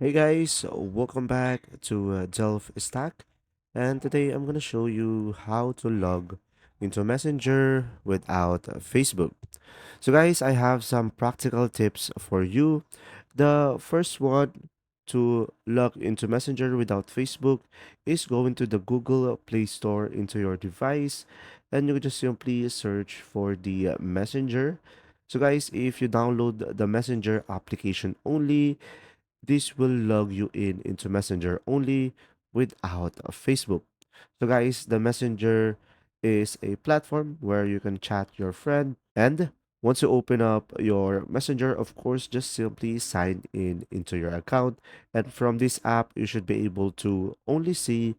Hey guys, welcome back to Delph Stack, and today I'm gonna show you how to log into Messenger without Facebook. So guys, I have some practical tips for you. The first one to log into Messenger without Facebook is go into the Google Play Store into your device, and you just simply search for the Messenger. So guys, if you download the Messenger application only, this will log you in into Messenger only without a Facebook. So guys, the Messenger is a platform where you can chat your friend, and once you open up your Messenger, of course, just simply sign in into your account, and from this app you should be able to only see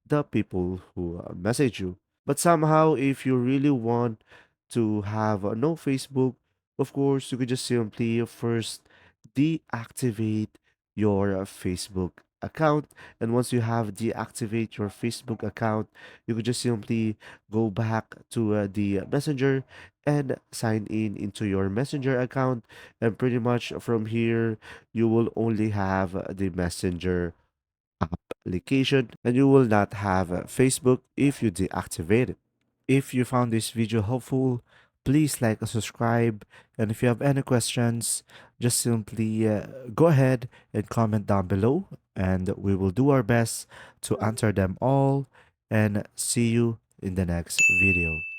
the people who message you. But somehow, if you really want to have no Facebook, of course, you could just simply first deactivate your Facebook account. And once you have deactivate your Facebook account, you could just simply go back to the Messenger and sign in into your Messenger account. And pretty much from here, you will only have the Messenger application, and you will not have Facebook if you deactivate it. If you found this video helpful, please like and subscribe. And if you have any questions, just simply go ahead and comment down below, and we will do our best to answer them all. And see you in the next video.